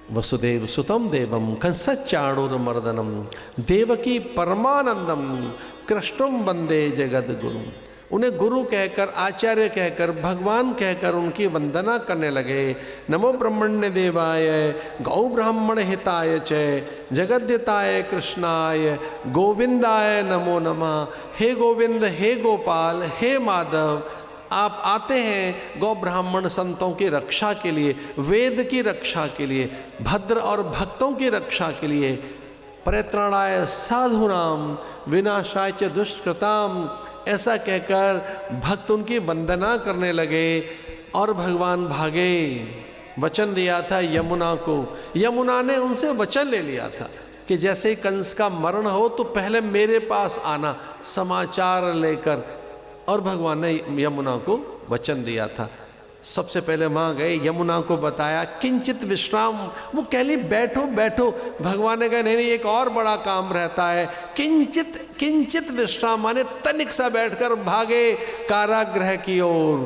वसुदेव सुतम देवम कंसच्चाणूरमर्दनम देवकी परमानंदम कृष्णम वंदे जगद गुरु। उन्हें गुरु कहकर, आचार्य कहकर, भगवान कहकर उनकी वंदना करने लगे। नमो ब्रह्मण्य देवाय गौ ब्राह्मण हिताय च जगद्दिताय कृष्णाय गोविंदाय नमो नमः। हे गोविंद, हे गोपाल, हे माधव, आप आते हैं गौ ब्राह्मण संतों की रक्षा के लिए, वेद की रक्षा के लिए, भद्र और भक्तों की रक्षा के लिए। परित्राणाय साधूनाम विनाशाय च दुष्कृताम, ऐसा कहकर भक्त उनकी वंदना करने लगे और भगवान भागे। वचन दिया था यमुना को, यमुना ने उनसे वचन ले लिया था कि जैसे ही कंस का मरण हो तो पहले मेरे पास आना समाचार लेकर। और भगवान ने यमुना को वचन दिया था। सबसे पहले वहाँ गए, यमुना को बताया किंचित विश्राम, वो कह ली बैठो बैठो। भगवान ने कहा नहीं नहीं, एक और बड़ा काम रहता है। किंचित किंचित विश्राम माने तनिक सा बैठकर भागे कारागृह की ओर।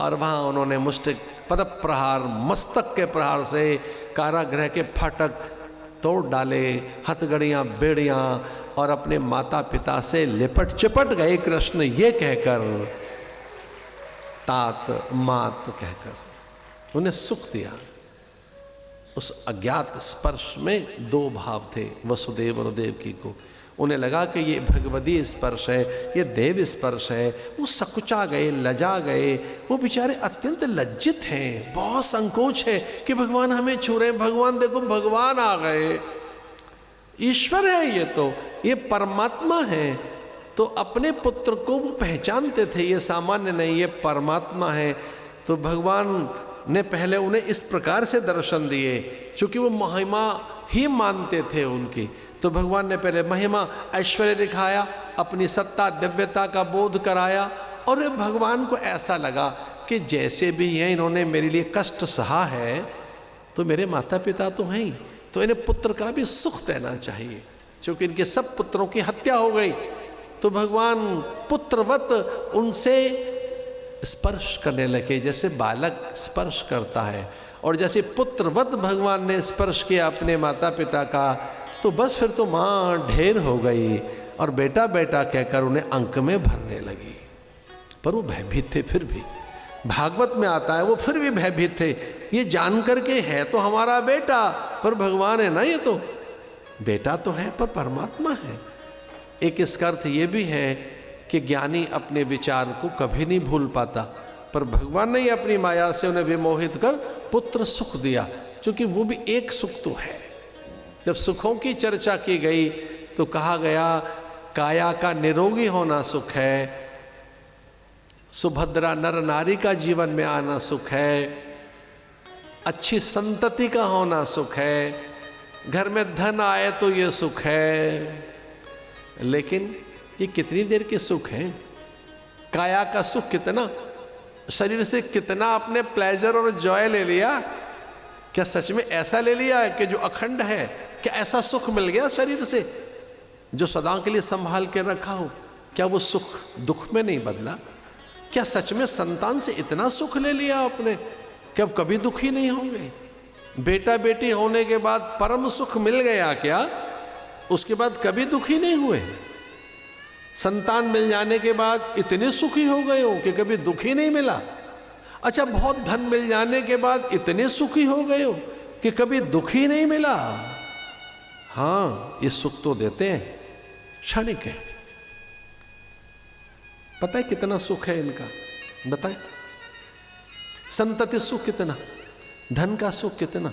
और वहाँ उन्होंने मुष्टिक पद प्रहार, मस्तक के प्रहार से कारागृह के फाटक तोड़ डाले, हथगड़ियाँ बेड़ियाँ, और अपने माता पिता से लिपट चिपट गए कृष्ण ये कहकर, तात मात कहकर उन्हें सुख दिया। उस अज्ञात स्पर्श में दो भाव थे, वसुदेव और देवकी को। उन्हें लगा कि ये भगवदी स्पर्श है, ये देव स्पर्श है। वो सकुचा गए, लजा गए। वो बेचारे अत्यंत लज्जित हैं, बहुत संकोच है कि भगवान हमें छू रहे हैं। भगवान देखो, भगवान आ गए, ईश्वर है ये तो, ये परमात्मा है। तो अपने पुत्र को वो पहचानते थे, ये सामान्य नहीं, ये परमात्मा है। तो भगवान ने पहले उन्हें इस प्रकार से दर्शन दिए, चूँकि वो महिमा ही मानते थे उनकी। तो भगवान ने पहले महिमा ऐश्वर्य दिखाया, अपनी सत्ता दिव्यता का बोध कराया। और भगवान को ऐसा लगा कि जैसे भी हैं इन्होंने मेरे लिए कष्ट सहा है, तो मेरे माता पिता तो हैं ही, तो इन्हें पुत्र का भी सुख देना चाहिए, क्योंकि इनके सब पुत्रों की हत्या हो गई। तो भगवान पुत्रवत उनसे स्पर्श करने लगे, जैसे बालक स्पर्श करता है। और जैसे पुत्रवत भगवान ने स्पर्श किया अपने माता पिता का, तो बस फिर तो माँ ढेर हो गई और बेटा बेटा कहकर उन्हें अंक में भरने लगी। पर वो भयभीत थे फिर भी। भागवत में आता है वो फिर भी भयभीत थे, ये जान करके है तो हमारा बेटा, पर भगवान है ना, ये तो बेटा तो है पर परमात्मा है। एक इसका अर्थ ये भी है कि ज्ञानी अपने विचार को कभी नहीं भूल पाता, पर भगवान ने अपनी माया से उन्हें विमोहित कर पुत्र सुख दिया, क्योंकि वो भी एक सुख तो है। जब सुखों की चर्चा की गई तो कहा गया काया का निरोगी होना सुख है, सुभद्रा नर नारी का जीवन में आना सुख है, अच्छी संतति का होना सुख है, घर में धन आए तो ये सुख है। लेकिन ये कितनी देर के सुख हैं? काया का सुख कितना, शरीर से कितना आपने प्लेजर और जॉय ले लिया। क्या सच में ऐसा ले लिया है कि जो अखंड है? क्या ऐसा सुख मिल गया शरीर से जो सदा के लिए संभाल के रखा हो? क्या वो सुख दुख में नहीं बदला? क्या सच में संतान से इतना सुख ले लिया आपने कि अब कभी दुखी नहीं होंगे? बेटा बेटी होने के बाद परम सुख मिल गया क्या? उसके बाद कभी दुखी नहीं हुए? संतान मिल जाने के बाद इतने सुखी हो गए हो कि कभी दुखी नहीं मिला? अच्छा, बहुत धन मिल जाने के बाद इतने सुखी हो गए हो कि कभी दुखी नहीं मिला? हाँ, ये सुख तो देते हैं, क्षणिक है। पता है कितना सुख है इनका? बताएं, संतति सुख कितना, धन का सुख कितना,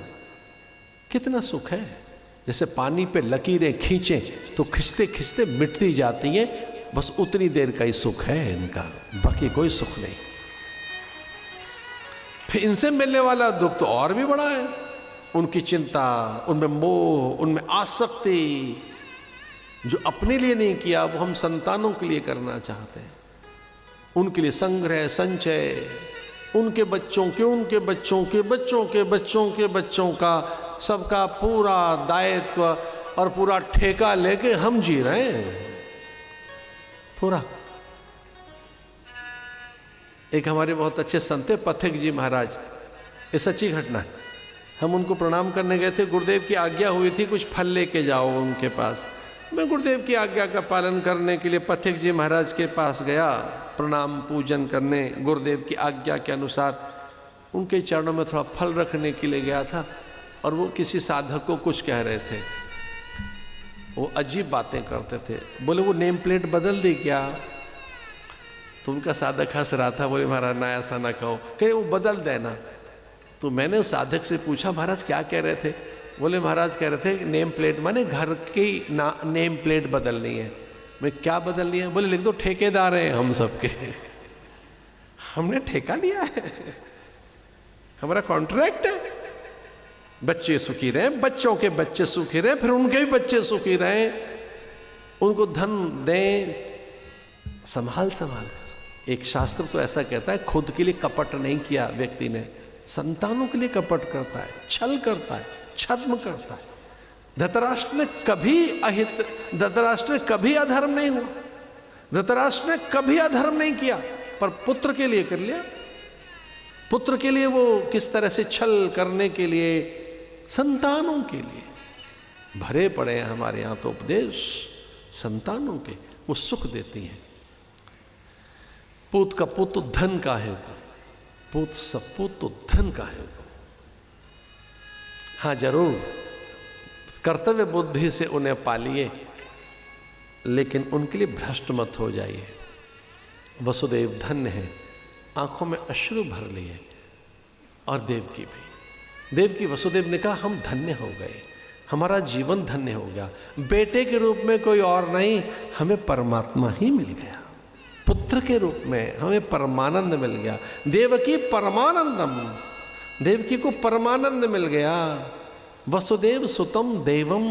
कितना सुख है। जैसे पानी पे लकीरें खींचें तो खिंचते खिंचते मिटती जाती हैं, बस उतनी देर का ही सुख है इनका, बाकी कोई सुख नहीं। फिर इनसे मिलने वाला दुख तो और भी बड़ा है। उनकी चिंता, उनमें मोह, उनमें आसक्ति, जो अपने लिए नहीं किया वो हम संतानों के लिए करना चाहते हैं। उनके लिए संग्रह संचय, उनके बच्चों के, उनके बच्चों के बच्चों के बच्चों के बच्चों का, सबका पूरा दायित्व और पूरा ठेका लेके हम जी रहे हैं पूरा। एक हमारे बहुत अच्छे संत थे पथिक जी महाराज, ये सच्ची घटना है। हम उनको प्रणाम करने गए थे, गुरुदेव की आज्ञा हुई थी कुछ फल लेके जाओ उनके पास। मैं गुरुदेव की आज्ञा का पालन करने के लिए पथिक जी महाराज के पास गया, प्रणाम पूजन करने, गुरुदेव की आज्ञा के अनुसार उनके चरणों में थोड़ा फल रखने के लिए गया था। और वो किसी साधक को कुछ कह रहे थे, वो अजीब बातें करते थे। बोले वो नेम प्लेट बदल दी क्या? तो उनका साधक हंस रहा था, बोले महाराज ना ऐसा ना कहो, कहे वो बदल देना। तो मैंने उस साधक से पूछा महाराज क्या कह रहे थे? बोले महाराज कह रहे थे नेम प्लेट माने घर की नेम प्लेट बदलनी है। मैं क्या बदलनी है? बोले लिख दो ठेकेदार हैं हम सबके। हमने ठेका लिया है, हमारा कॉन्ट्रैक्ट है। बच्चे सुखी रहे, बच्चों के बच्चे सुखी रहे, फिर उनके भी बच्चे सुखी रहे, उनको धन दें संभाल संभाल कर। एक शास्त्र तो ऐसा कहता है खुद के लिए कपट नहीं किया व्यक्ति ने, संतानों के लिए कपट करता है, छल करता है, छद्म करता है। धृतराष्ट्र ने कभी अधर्म नहीं हुआ, धृतराष्ट्र ने कभी अधर्म नहीं किया, पर पुत्र के लिए कर लिया। पुत्र के लिए वो किस तरह से छल करने के लिए, संतानों के लिए भरे पड़े हैं हमारे यहाँ तो उपदेश। संतानों के वो सुख देती हैं। पूत का पुत तो धन का है, पूत सपूत तो धन का है। हाँ जरूर कर्तव्य बुद्धि से उन्हें पालिए, लेकिन उनके लिए भ्रष्ट मत हो जाइए। वसुदेव धन्य है, आंखों में अश्रु भर लिए, और देवकी भी। देवकी वसुदेव ने कहा हम धन्य हो गए, हमारा जीवन धन्य हो गया। बेटे के रूप में कोई और नहीं, हमें परमात्मा ही मिल गया। पुत्र के रूप में हमें परमानंद मिल गया। देवकी परमानंदम, देवकी को परमानंद मिल गया। वसुदेव सुतम देवम,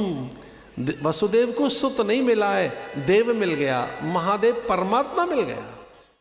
वसुदेव को सुत नहीं मिला है, देव मिल गया, महादेव परमात्मा मिल गया।